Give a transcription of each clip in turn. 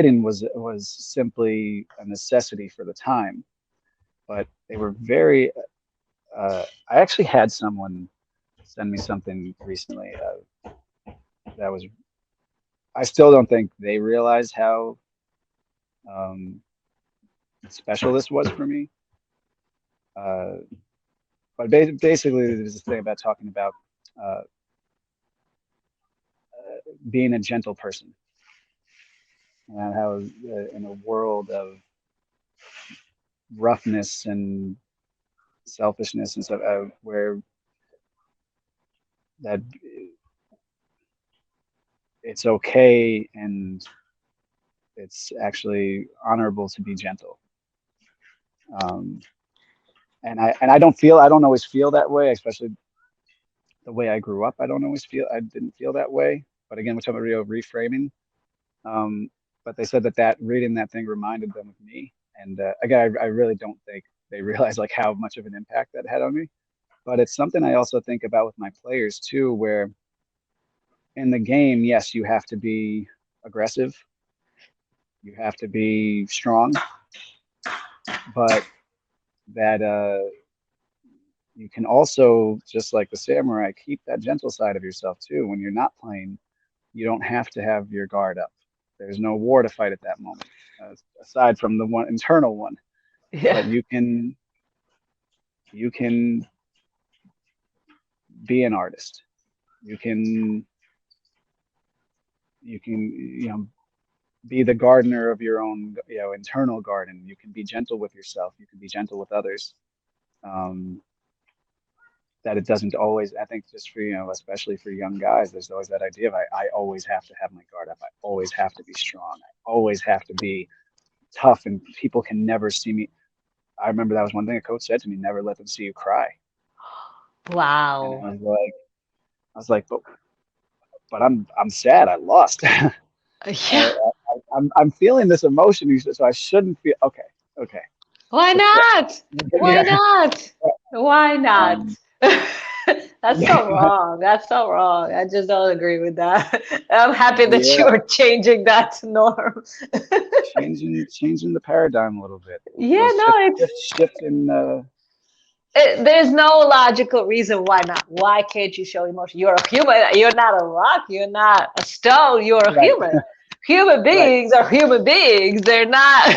fighting was simply a necessity for the time, but they were very. I actually had someone send me something recently that was. I still don't think they realized how um, special this was for me. Uh, but basically, there's this thing about talking about uh, being a gentle person and how in a world of roughness and selfishness and stuff, where that it's okay and it's actually honorable to be gentle. Um, and I don't always feel that way, especially the way I grew up. I didn't feel that way. But again, we're talking about reframing. Um, but they said that reading that thing reminded them of me. And again, I really don't think they realize like how much of an impact that had on me. But it's something I also think about with my players too, where in the game, yes, you have to be aggressive, you have to be strong, but that you can also, just like the samurai, keep that gentle side of yourself too. When you're not playing, you don't have to have your guard up. There's no war to fight at that moment, aside from the one internal one. Yeah. But you can be an artist. You can you can be the gardener of your own internal garden. You can be gentle with yourself. You can be gentle with others. Um, that it doesn't always, I think just for especially for young guys, there's always that idea of I always have to have my guard up. I always have to be strong. I always have to be tough, and people can never see me. I remember that was one thing a coach said to me: never let them see you cry. And Wow. I was like, but I'm sad. I lost. Yeah. I'm feeling this emotion, so I shouldn't feel. Okay, okay, Why let's go. not? Why Yeah. not? Why not? Um, That's so yeah, wrong. That's so wrong. I just don't agree with that. I'm happy that you yeah. are changing that norm. Changing the paradigm a little bit. Yeah, no, Shift in. there's no logical reason why not. Why can't you show emotion? You're a human. You're not a rock. You're not a stone. You're a Right, human. Human right. beings are human beings. They're not,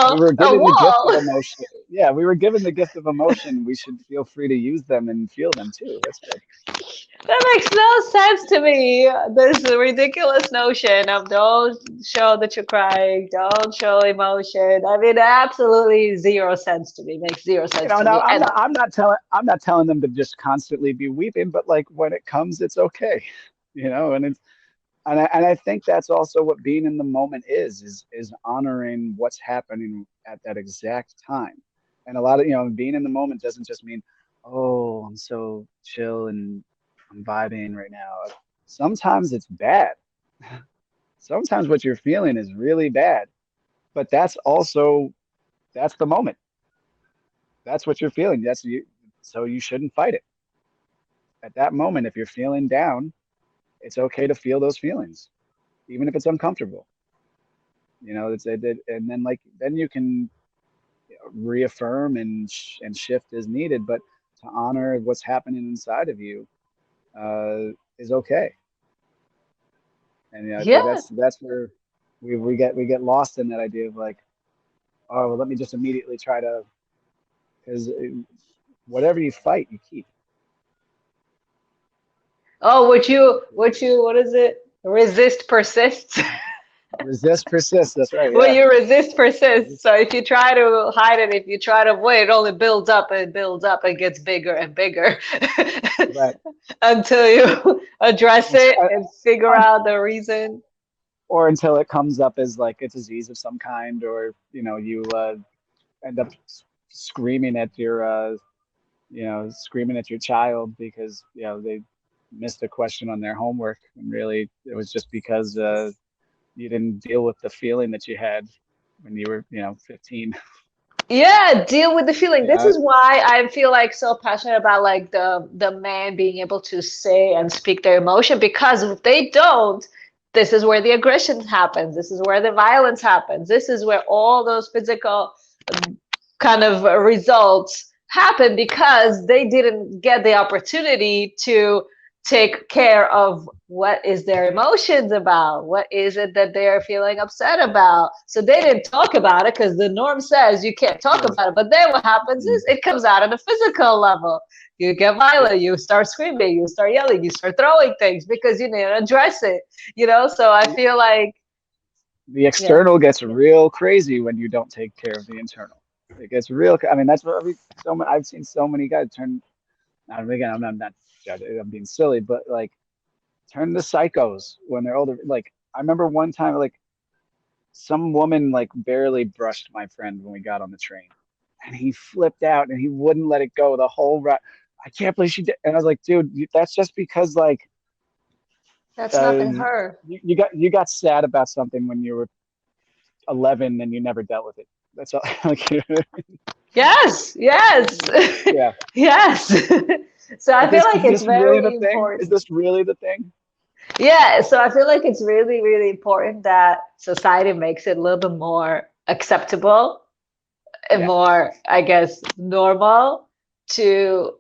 We were a given the gift of wall. emotion. Yeah, we were given the gift of emotion. We should feel free to use them and feel them too. That's good. That makes no sense to me. This ridiculous notion of don't show that you're crying, don't show emotion. I mean, absolutely zero sense to me. Makes zero sense to Now me. And I'm not telling them to just constantly be weeping, but like when it comes, it's okay. And I think that's also what being in the moment is honoring what's happening at that exact time. And a lot of, being in the moment doesn't just mean, oh, I'm so chill and I'm vibing right now. Sometimes it's bad. Sometimes what you're feeling is really bad, but that's the moment. That's what you're feeling. That's you. So you shouldn't fight it. At that moment, if you're feeling down, it's okay to feel those feelings, even if it's uncomfortable. And then then you can reaffirm and shift as needed, but to honor what's happening inside of you is okay. And I think yeah. that's where we get lost in that idea of like, oh, well, let me just immediately try to, because whatever you fight, you keep. Oh, what is it? Resist persists. Resist, persist. That's right. What Yeah. you resist persists. So if you try to hide it, if you try to avoid it, only builds up and builds up and gets bigger and bigger Right. until you address It's, it and figure out the reason. or until it comes up as like a disease of some kind, or you end up screaming at your screaming at your child because they missed a question on their homework, and really it was just because you didn't deal with the feeling that you had when you were 15. Yeah, deal with the feeling. This Yeah, is why I feel like so passionate about like the man being able to say and speak their emotion, because if they don't, this is where the aggression happens. This is where the violence happens. This is where all those physical kind of results happen because they didn't get the opportunity to take care of what is their emotions about, what is it that they're feeling upset about. So they didn't talk about it because the norm says you can't talk about it. But then what happens is it comes out on a physical level. You get violent, you start screaming, you start yelling, you start throwing things because you need to address it, so I feel like the external gets real crazy when you don't take care of the internal. It gets real. I mean, that's what I've seen so many guys turn. Again, I'm not judging. I'm being silly, but like turn to psychos when they're older. Like I remember one time, like some woman like barely brushed my friend when we got on the train, and he flipped out and he wouldn't let it go the whole ride. I can't believe she did. And I was like, dude, that's just because like that's nothing her. you got sad about something when you were 11 and you never dealt with it. That's all. Like, Yes, yes, yeah. yes. So I feel like Is it's this really the very thing? Is important. this really the thing? Yeah, so I feel like it's really, really important that society makes it a little bit more acceptable and Yeah. more, I guess, normal to,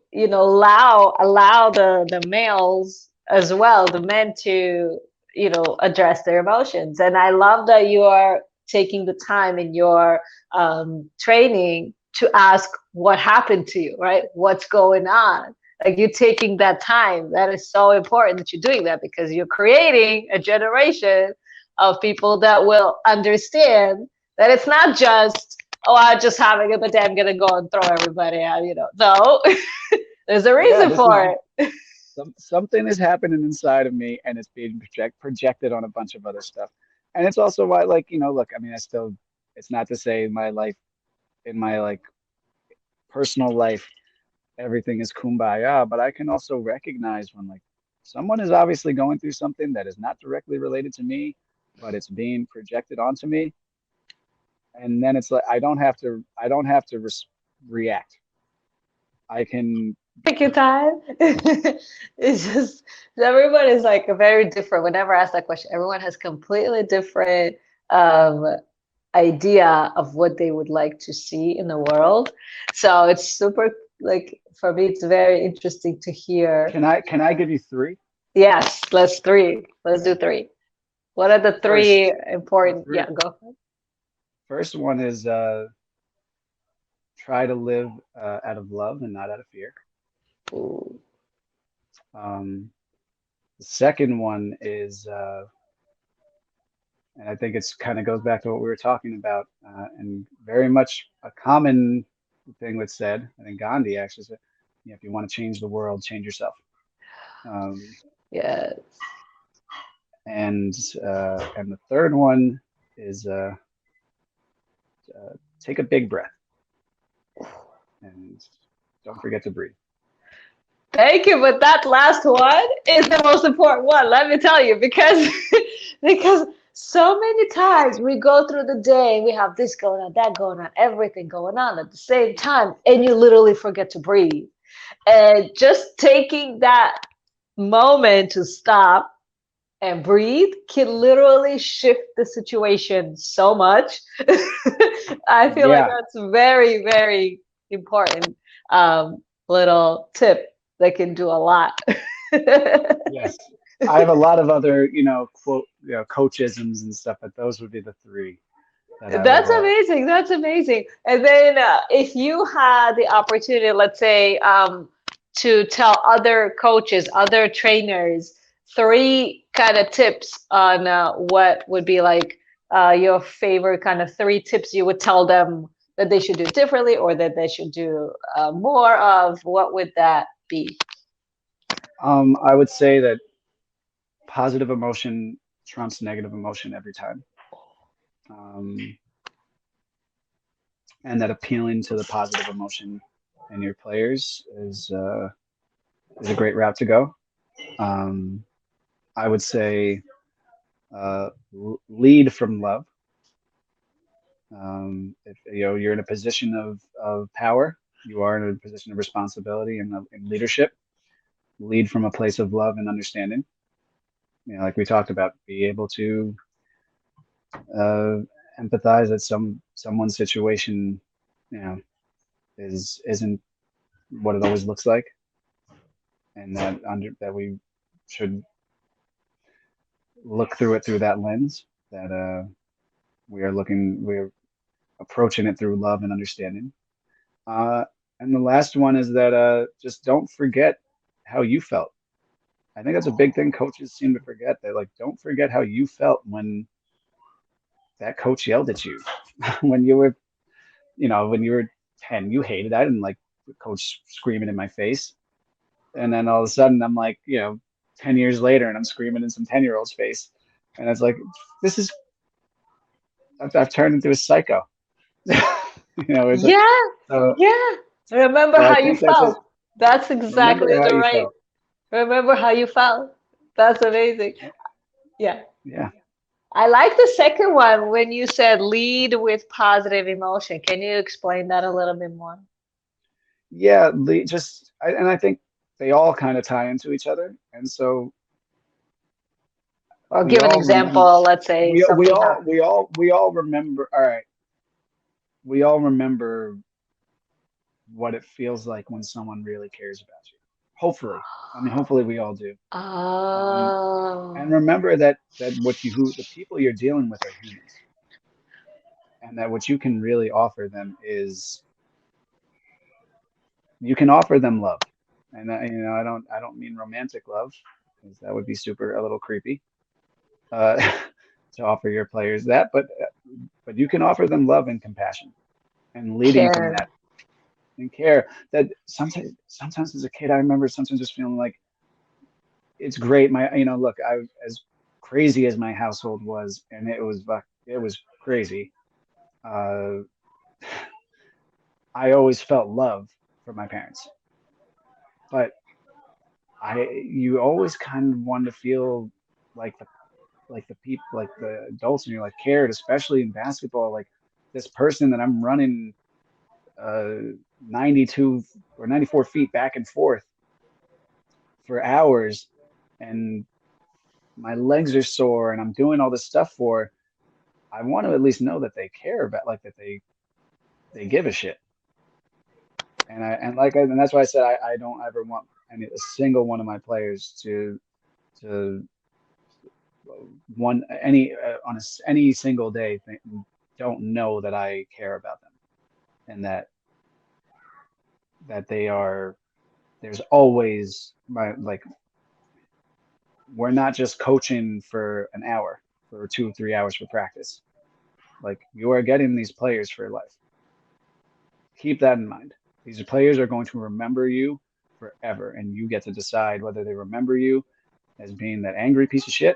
allow the males as well, the men to, address their emotions. And I love that you are taking the time in your training to ask what happened to you, right? What's going on? Like you're taking that time. That is so important that you're doing that because you're creating a generation of people that will understand that it's not just, oh, I'm just having it, but then I'm gonna go and throw everybody out, No, there's a Yeah, reason this is for it. something is happening inside of me and it's being projected on a bunch of other stuff. And it's also why, like, look, I mean, it's not to say in my like personal life, everything is kumbaya, but I can also recognize when like someone is obviously going through something that is not directly related to me, but it's being projected onto me. And then it's like, I don't have to react. I can, Take your time. It's just everyone is like very different. Whenever I ask that question, everyone has completely different um, idea of what they would like to see in the world. So it's super like for me, it's very interesting to hear. can I give you three? Yes, let's three. Let's do Okay. three. What are the First, three the important? three, Yeah, go. first one is try to live out of love and not out of fear. Ooh. Um, the second one is, and I think it's kind of goes back to what we were talking about, and very much a common thing that's said. I think Gandhi actually said, if you want to change the world, change yourself. Um, Yes. and the third one is take a big breath and don't forget to breathe. Thank you, but that last one is the most important one. Let me tell you, because because so many times we go through the day, we have this going on, that going on, everything going on at the same time, and you literally forget to breathe. And just taking that moment to stop and breathe can literally shift the situation so much. I feel like Yeah, that's very, very important little tip that can do a lot. yes. I have a lot of other, quote, coachisms and stuff, but those would be the three that I would. That's amazing. That's amazing. And then if you had the opportunity, let's say, to tell other coaches, other trainers, three kind of tips on what would be like your favorite kind of three tips you would tell them that they should do differently or that they should do more of, what would that be? I would say that positive emotion trumps negative emotion every time. Um, and that appealing to the positive emotion in your players is a great route to go. Um, I would say lead from love. If you're in a position of power, you are in a position of responsibility and leadership. Lead from a place of love and understanding. you know, like we talked about, be able to uh, empathize that someone's situation, you know, isn't what it always looks like, and that we should look through it through that lens. That we're approaching it through love and understanding. Uh, and the last one is that just don't forget how you felt. I think that's a big thing coaches seem to forget. They like don't forget how you felt when that coach yelled at you when you were, you know, when you were 10. You hated that and like the coach screaming in my face. And then all of a sudden I'm like, you know, 10 years later and I'm screaming in some 10-year-old's face. And it's like, this is, I've turned into a psycho. You know, it's like, Yeah, so, yeah. Remember so I how you think that's it. felt. That's Remember exactly how the you right. felt. Remember how you felt. That's amazing. Yeah. Yeah. I like the second one when you said lead with positive emotion. Can you explain that a little bit more? Yeah. And I think they all kind of tie into each other. And so Or we give an all remember, example, let's say something happened. we all remember, all right. We all remember what it feels like when someone really cares about you. Hopefully. I mean, hopefully we all do. Um, and Oh, remember that the people you're dealing with are humans, and that what you can really offer them is you can offer them love. And that, you know, I don't mean romantic love because that would be super a little creepy uh, to offer your players that, but you can offer them love and compassion and leading from care. that and care. That sometimes as a kid, I remember sometimes just feeling like it's great. My, you know, look, I as crazy as my household was, and it was crazy. Uh, I always felt love from my parents, but you always kind of want to feel like the people, like the adults in your life cared, especially in basketball. Like this person that I'm running 92 or 94 feet back and forth for hours, and my legs are sore, and I'm doing all this stuff for. I want to at least know that they care about, like that they give a shit. And that's why I said I don't ever want a single one of my players to one any on any single day don't know that I care about them, and that they are there's always my like we're not just coaching for an hour for 2 3 hours for practice. Like you are getting these players for life. Keep that in mind. These players are going to remember you forever, and you get to decide whether they remember you as being that angry piece of shit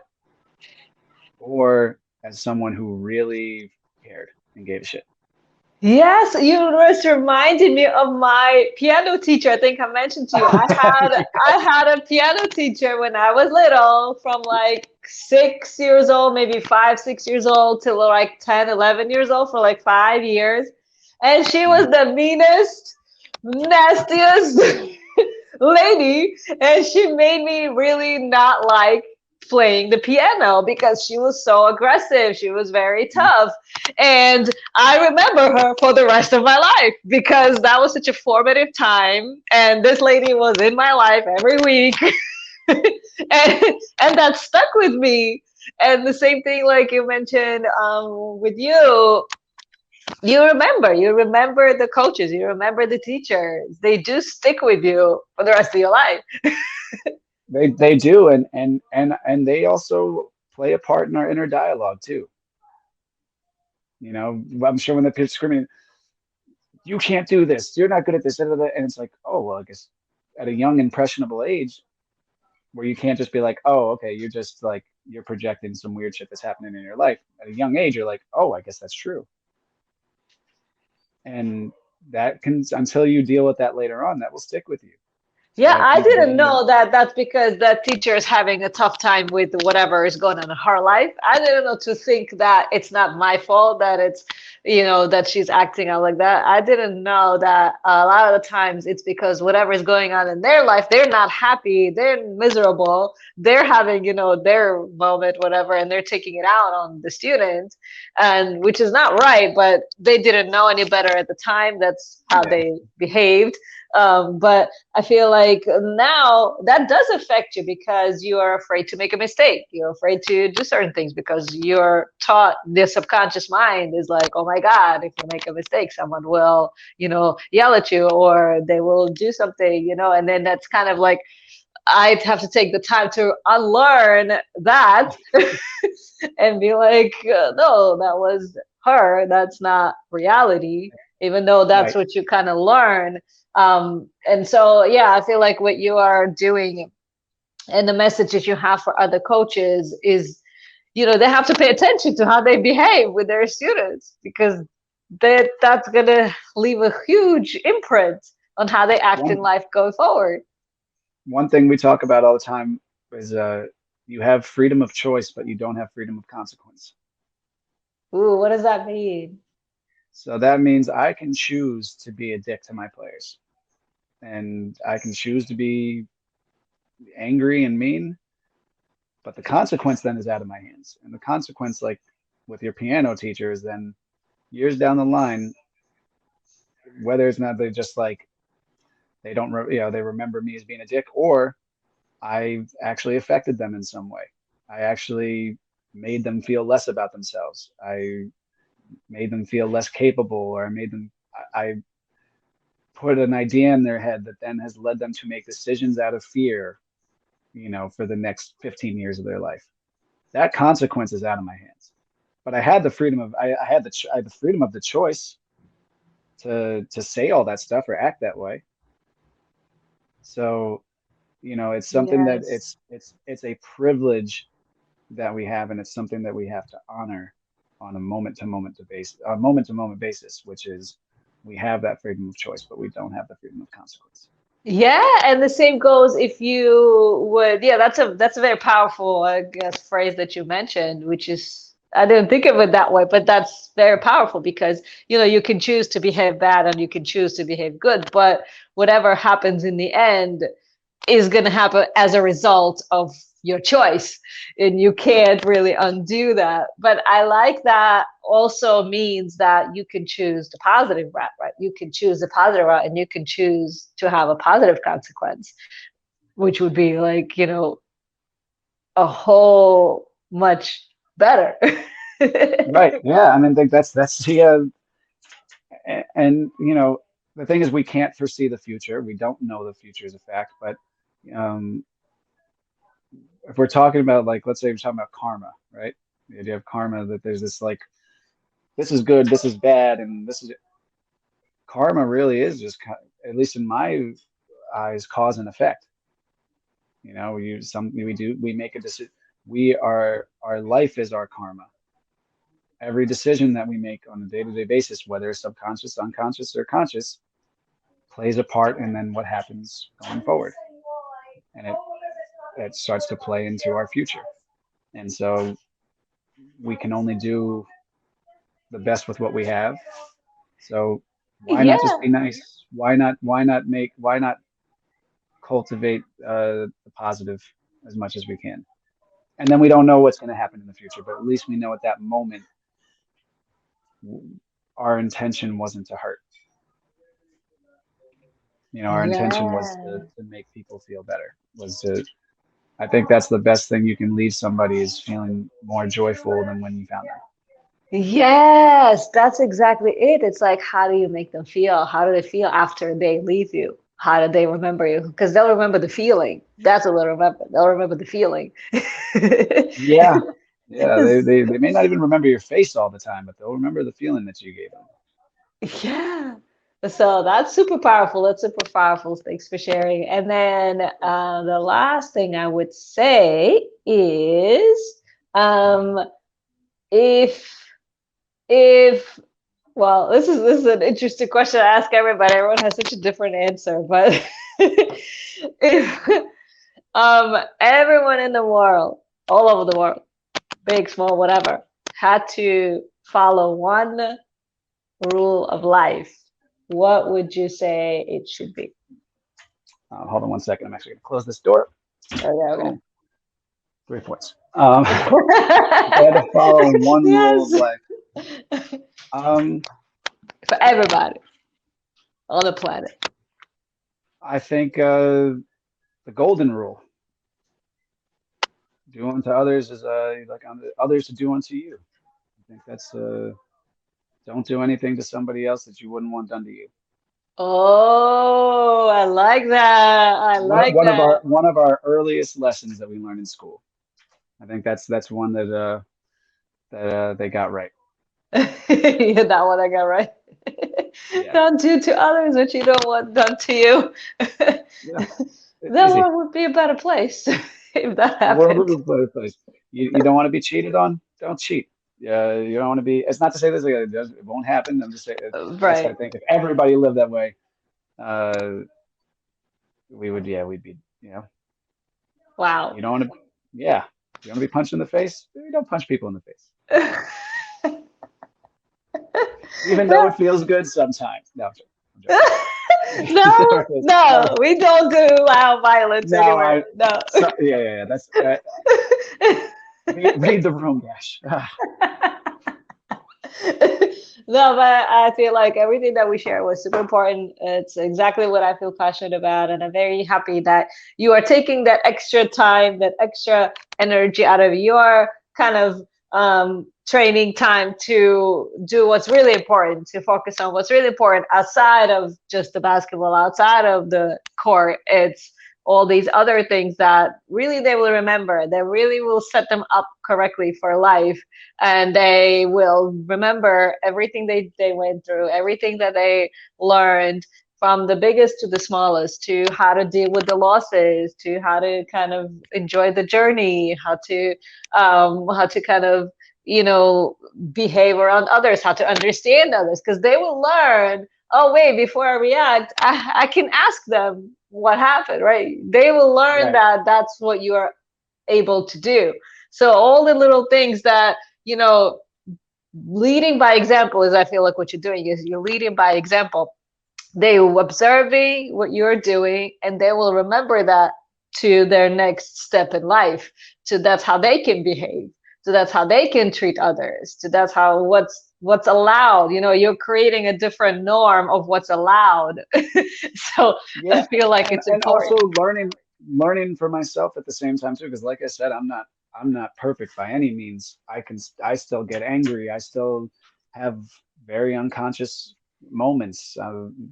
or as someone who really cared and gave a shit. Yes, you just reminded me of my piano teacher. I think I mentioned to you. I had a piano teacher when I was little, from like 6 years old, maybe 5, 6 years old, till like 10, 11 years old for like 5 years. And she was the meanest, nastiest lady. And she made me really not like playing the piano because she was so aggressive. She was very tough. And I remember her for the rest of my life because that was such a formative time. And this lady was in my life every week. and, and that stuck with me. And the same thing, like you mentioned with you, you remember the coaches, you remember the teachers. They do stick with you for the rest of your life. They do, and they also play a part in our inner dialogue too. You know, I'm sure when the kids screaming, "You can't do this. You're not good at this," and it's like, oh well, I guess at a young impressionable age where you can't just be like, oh okay, you're just like you're projecting some weird shit that's happening in your life. At a young age, you're like, oh, I guess that's true, and that can until you deal with that later on, that will stick with you. So Yeah, I I think didn't they, know that that's because that teacher is having a tough time with whatever is going on in her life. I didn't know to think that it's not my fault that it's, that she's acting out like that. I didn't know that a lot of the times it's because whatever is going on in their life, they're not happy, they're miserable, they're having, their moment, whatever, and they're taking it out on the student, and which is not right, but they didn't know any better at the time. That's how yeah, they behaved. But I feel like now that does affect you because you are afraid to make a mistake. You're afraid to do certain things because you're taught, the subconscious mind is like, oh my God, if you make a mistake, someone will, yell at you or they will do something, and then that's kind of like, I'd have to take the time to unlearn that and be like, no, that was her. That's not reality, even though that's right. what you kind of learn. And so, yeah, I feel like what you are doing and the messages you have for other coaches is, they have to pay attention to how they behave with their students because that's going to leave a huge imprint on how they act in One life going forward. one thing we talk about all the time is you have freedom of choice, but you don't have freedom of consequence. Ooh, what does that mean? So that means I can choose to be a dick to my players, and I can choose to be angry and mean, but the consequence then is out of my hands. And the consequence, like with your piano teacher, is then years down the line, whether it's not they just like they don't, they remember me as being a dick, or I've actually affected them in some way. I actually made them feel less about themselves. I made them feel less capable, or I made them, I put an idea in their head that then has led them to make decisions out of fear, for the next 15 years of their life. That consequence is out of my hands. But I had the freedom of, I had the freedom of the choice to say all that stuff or act that way. So, it's something that Yes. it's a privilege that we have, and it's something that we have to honor on a moment to moment basis, which is we have that freedom of choice, but we don't have the freedom of consequence. Yeah, and the same goes if you would, yeah, that's a very powerful, I guess, phrase that you mentioned, which is I didn't think of it that way, but that's very powerful because you can choose to behave bad and you can choose to behave good, but whatever happens in the end is going to happen as a result of your choice and you can't really undo that. But I like that also means that you can choose the positive route, right? You can choose the positive route and you can choose to have a positive consequence, which would be like, a whole much better. Right. Yeah. I mean, think that's the and the thing is we can't foresee the future. We don't know the future is a fact, but um, if we're talking about, like, let's say we're talking about karma, right? The idea of karma, that there's this like this is good, this is bad, and this is karma really is just at least in my eyes, cause and effect. We make a decision. Our life is our karma. Every decision that we make on a day-to-day basis, whether it's subconscious, unconscious, or conscious, plays a part in then what happens going forward. And it starts to play into our future. And so we can only do the best with what we have. So why not just Yeah. be nice? Why not cultivate the positive as much as we can? And then we don't know what's going to happen in the future, but at least we know at that moment our intention wasn't to hurt. Our intention was Yeah. to make people feel better. Was to I think that's the best thing you can leave somebody, is feeling more joyful than when you found them. Yes, that's exactly it. It's like, how do you make them feel? How do they feel after they leave you? How do they remember you? Because they'll remember the feeling. That's what they'll remember. They'll remember the feeling. Yeah. Yeah, they may not even remember your face all the time, but they'll remember the feeling that you gave them. Yeah. So that's super powerful. That's super powerful. Thanks for sharing. And then the last thing I would say is um, if if well, this is an interesting question to ask everybody. Everyone has such a different answer, but If everyone in the world, all over the world, big, small, whatever, had to follow one rule of life, what would you say it should be? Hold on one second. I'm actually going to close this door. Okay, okay. Boom. 3 points. If I had to follow one rule of Yes. life, um, For everybody on the planet. I think the golden rule: do unto others as like others to do unto you. I think that's don't do anything to somebody else that you wouldn't want done to you. Oh, I like that. I One, like one of that. our earliest lessons that we learn in school. I think that's one that they got right. Yeah, that one I got right. Yeah, Don't do to others what you don't want done to you. yeah, The easy. world would be a better place if that The world happened. is a better place. You don't want to be cheated on? Don't cheat. Yeah, you don't want to be. It's not to say this like, it won't happen. I'm just saying. Just I Right. think if everybody lived that way, uh, we would. Yeah, we'd be. Wow. You don't want to. Yeah, you want to be punched in the face. You don't punch people in the face, even though it feels good sometimes. No, I'm No, joking. no, we don't do loud violence No, anywhere. No. so, yeah. That's read the room, Dash. No, but I feel like everything that we share was super important. It's exactly what I feel passionate about, and I'm very happy that you are taking that extra time, that extra energy out of your kind of training time to do what's really important, to focus on what's really important outside of just the basketball, outside of the court. It's all these other things that really they will remember, that really will set them up correctly for life, and they will remember everything they went through, everything that they learned, from the biggest to the smallest, to how to deal with the losses, to how to kind of enjoy the journey, how to kind of behave around others, how to understand others, because they will learn, oh wait, before I react, I can ask them what happened, right? They will learn Right. that that's what you are able to do. So all the little things that, you know, leading by example is, I feel like what you're doing is you're leading by example. They will observing what you're doing, and they will remember that to their next step in life. So that's how they can behave. So that's how they can treat others. So that's how what's allowed. You're creating a different norm of what's allowed. So I Yeah, feel like and it's and important. also learning for myself at the same time too, because like I said, I'm not perfect by any means. I still get angry. I still have very unconscious moments,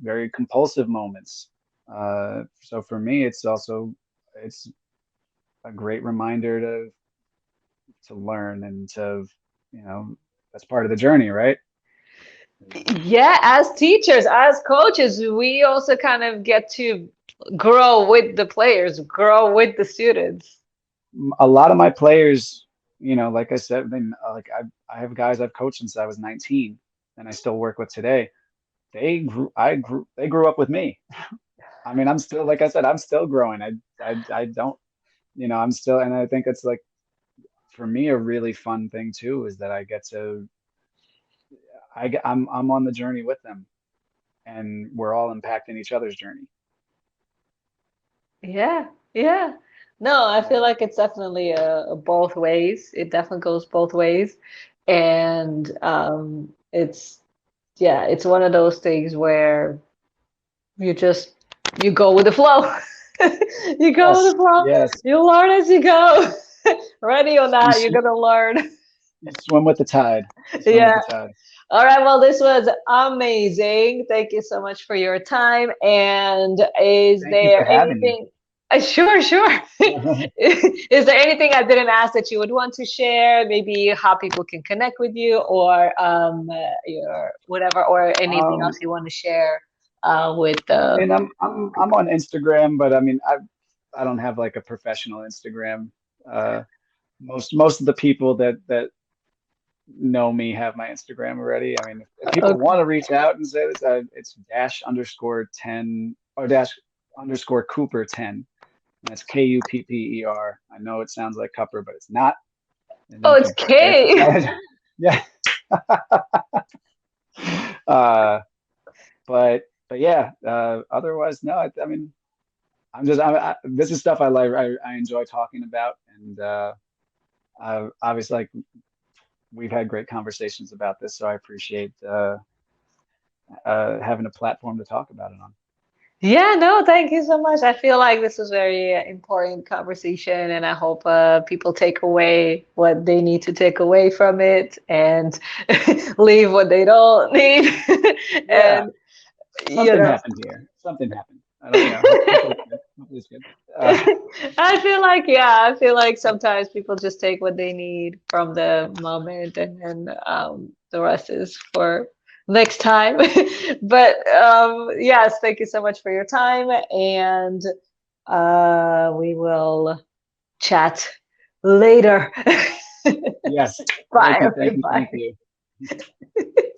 very compulsive moments. So for me, it's a great reminder to learn and that's part of the journey, right? Yeah, as teachers, as coaches, we also kind of get to grow with the players, grow with the students. A lot of my players, like I said, like I have guys I've coached since I was 19 and I still work with today. They grew up with me. I mean, I'm still, like I said, I'm still growing. I don't, I'm still, and I think it's like, for me, a really fun thing too, is that I get to, I'm on the journey with them and we're all impacting each other's journey. Yeah, yeah. No, I feel Yeah. like it's definitely both ways. It definitely goes both ways. And yeah, it's one of those things where you just you go with the flow. You go with Yes. the flow. Yes. You learn as you go. Ready or You, not, you're sw gonna learn. you swim with the tide. You swim with Yeah. the tide. All right. Well, this was amazing. Thank you so much for your time. And is Thank you for there having me. anything? Sure, sure. Is there anything I didn't ask that you would want to share? Maybe how people can connect with you, or your whatever, or anything else Um, you want to share with I the. mean, I'm on Instagram, but I mean, I don't have like a professional Instagram. Uh, most of the people that know me have my Instagram already. I mean, if people Okay. want to reach out and say this, it's dash underscore 10 or dash. underscore Cooper 10. And that's Kupper. I know it sounds like Cupper, but it's not. And Oh, you it's can K. yeah. uh, but yeah. Otherwise, no. I mean, this is stuff I like. I enjoy talking about, and obviously, like we've had great conversations about this, so I appreciate having a platform to talk about it on. Yeah, no, thank you so much. I feel like this was very important conversation, and I hope people take away what they need to take away from it and leave what they don't need. Yeah, And you something know, happened here. Something happened. I don't, hopefully it's good. Hopefully it's good. I feel like sometimes people just take what they need from the moment, and then the rest is for next time. But yes, thank you so much for your time, and we will chat later. Yes. Thank Bye. you. Okay, Thank you. Thank bye. you.